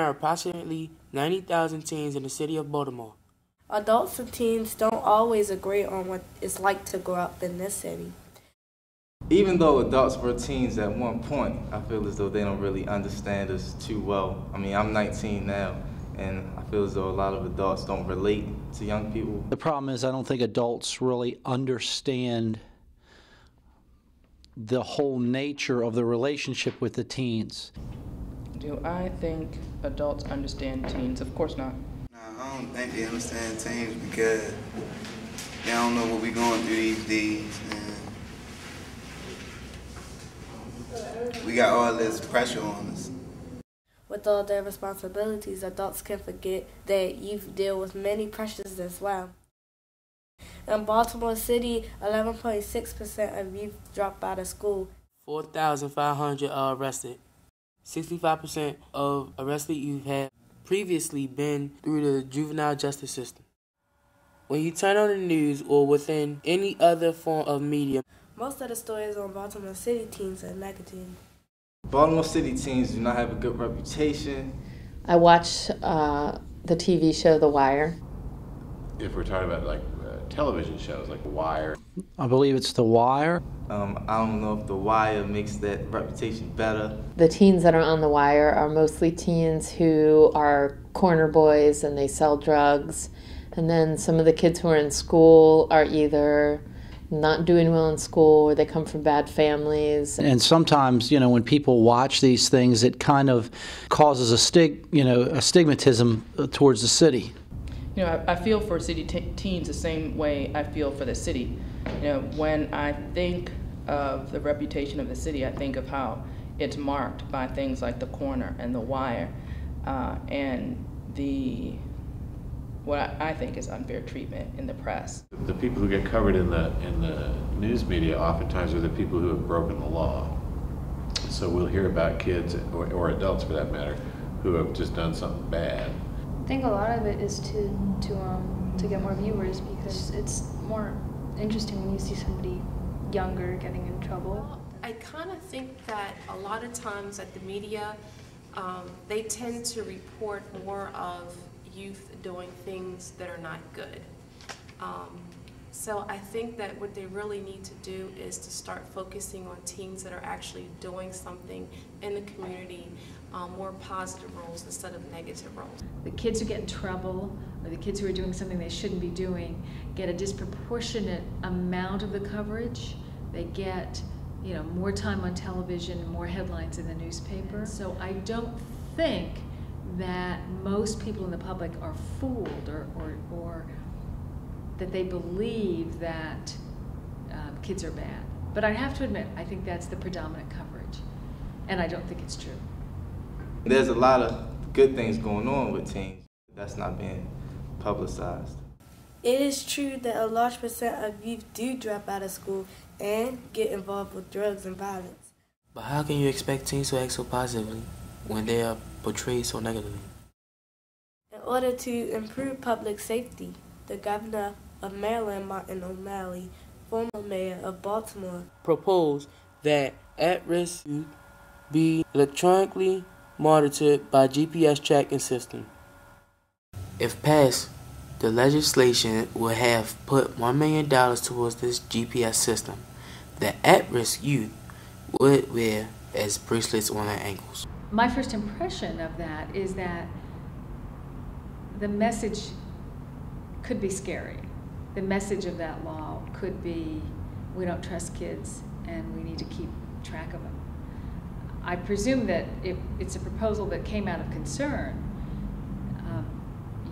are approximately 90,000 teens in the city of Baltimore. Adults and teens don't always agree on what it's like to grow up in this city. Even though adults were teens at one point, I feel as though they don't really understand us too well. I mean, I'm 19 now, and I feel as though a lot of adults don't relate to young people. The problem is I don't think adults really understand the whole nature of the relationship with the teens. Do I think adults understand teens? Of course not. No, I don't think they understand teens because they don't know what we're going through these days. And we got all this pressure on us. With all their responsibilities, adults can forget that youth deal with many pressures as well. In Baltimore City, 11.6% of youth drop out of school. 4,500 are arrested. 65% of arrested youth have previously been through the juvenile justice system. When you turn on the news or within any other form of media, most of the stories on Baltimore City teens are negative. Baltimore City teens do not have a good reputation. I watch the TV show The Wire. If we're talking about like television shows like The Wire. I believe it's The Wire. I don't know if The Wire makes that reputation better. The teens that are on The Wire are mostly teens who are corner boys and they sell drugs. And then some of the kids who are in school are either not doing well in school or they come from bad families. And sometimes, you know, when people watch these things, it kind of causes a stigmatism towards the city. You know, I feel for city teens the same way I feel for the city. You know, when I think of the reputation of the city, I think of how it's marked by things like The Corner and The Wire, and what I think is unfair treatment in the press. The people who get covered in the news media oftentimes are the people who have broken the law. So we'll hear about kids, or adults for that matter, who have just done something bad. I think a lot of it is to get more viewers because it's more interesting when you see somebody younger getting in trouble. Well, I kind of think that a lot of times at the media, they tend to report more of youth doing things that are not good. So I think that what they really need to do is to start focusing on teens that are actually doing something in the community, more positive roles instead of negative roles. The kids who get in trouble or the kids who are doing something they shouldn't be doing get a disproportionate amount of the coverage. They get, you know, more time on television, more headlines in the newspaper. So I don't think that most people in the public are fooled or that they believe that kids are bad. But I have to admit, I think that's the predominant coverage, and I don't think it's true. There's a lot of good things going on with teens that's not being publicized. It is true that a large percent of youth do drop out of school and get involved with drugs and violence. But how can you expect teens to act so positively when they are portrayed so negatively? In order to improve public safety, the governor of Maryland, Martin O'Malley, former mayor of Baltimore, proposed that at-risk youth be electronically monitored by GPS tracking system. If passed, the legislation would have put $1 million towards this GPS system that at-risk youth would wear as bracelets on their ankles. My first impression of that is that the message could be scary. The message of that law could be, we don't trust kids and we need to keep track of them. I presume that it's a proposal that came out of concern.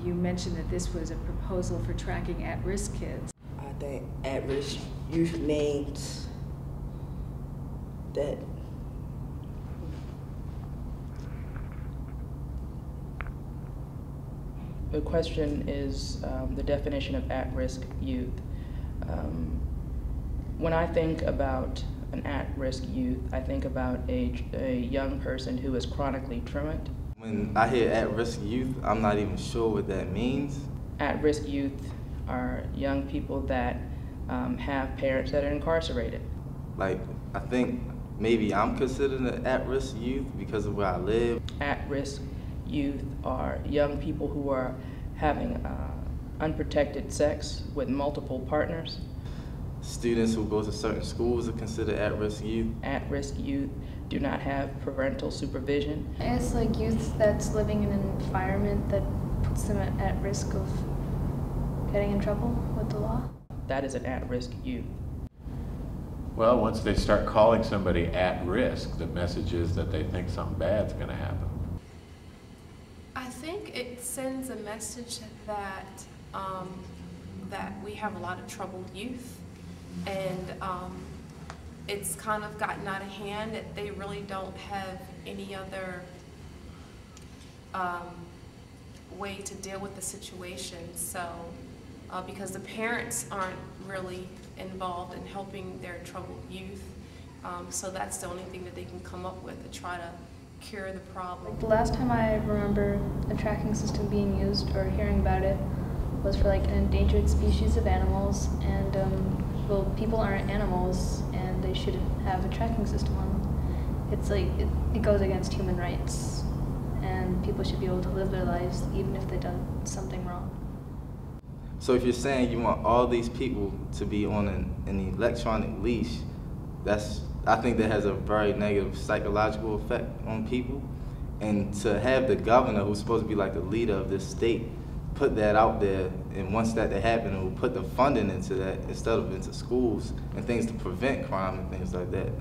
You mentioned that this was a proposal for tracking at-risk kids. I think at-risk youth means that The question is the definition of at-risk youth. When I think about an at-risk youth, I think about a young person who is chronically truant. When I hear at-risk youth, I'm not even sure what that means. At-risk youth are young people that have parents that are incarcerated. Like, I think maybe I'm considered an at-risk youth because of where I live. At-risk youth are young people who are having unprotected sex with multiple partners. Students who go to certain schools are considered at-risk youth. At-risk youth do not have parental supervision. I guess like youth that's living in an environment that puts them at risk of getting in trouble with the law. That is an at-risk youth. Well, once they start calling somebody at risk, the message is that they think something bad's going to happen. I think it sends a message that that we have a lot of troubled youth, and it's kind of gotten out of hand that they really don't have any other way to deal with the situation. So because the parents aren't really involved in helping their troubled youth, so that's the only thing that they can come up with to try to cure the problem. The last time I remember a tracking system being used or hearing about it was for like an endangered species of animals, and well, people aren't animals and they shouldn't have a tracking system on them. It's like it goes against human rights, and people should be able to live their lives even if they've done something wrong. So if you're saying you want all these people to be on an electronic leash, I think that has a very negative psychological effect on people. And to have the governor, who's supposed to be like the leader of this state, put that out there, and once that to happen, it will put the funding into that instead of into schools and things to prevent crime and things like that.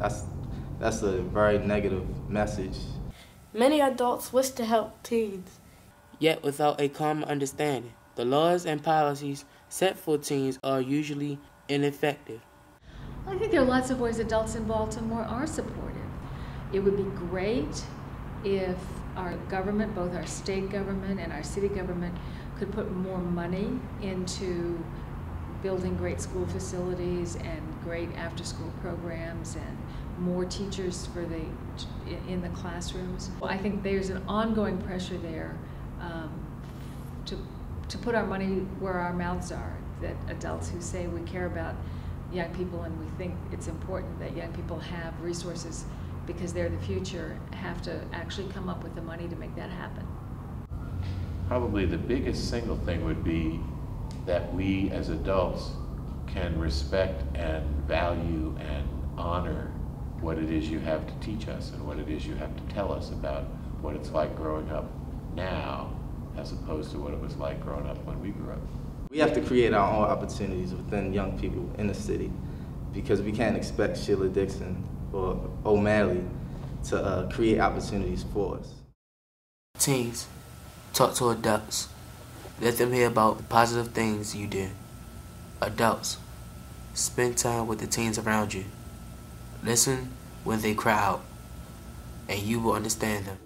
That's a very negative message. Many adults wish to help teens, yet without a common understanding. The laws and policies set for teens are usually ineffective. I think there are lots of ways adults in Baltimore are supportive. It would be great if our government, both our state government and our city government, could put more money into building great school facilities and great after-school programs and more teachers in the classrooms. I think there's an ongoing pressure there to put our money where our mouths are, that adults who say we care about young people and we think it's important that young people have resources because they're the future, have to actually come up with the money to make that happen. Probably the biggest single thing would be that we as adults can respect and value and honor what it is you have to teach us and what it is you have to tell us about what it's like growing up now as opposed to what it was like growing up when we grew up. We have to create our own opportunities within young people in the city, because we can't expect Sheila Dixon or O'Malley to create opportunities for us. Teens, talk to adults. Let them hear about the positive things you do. Adults, spend time with the teens around you. Listen when they cry out, and you will understand them.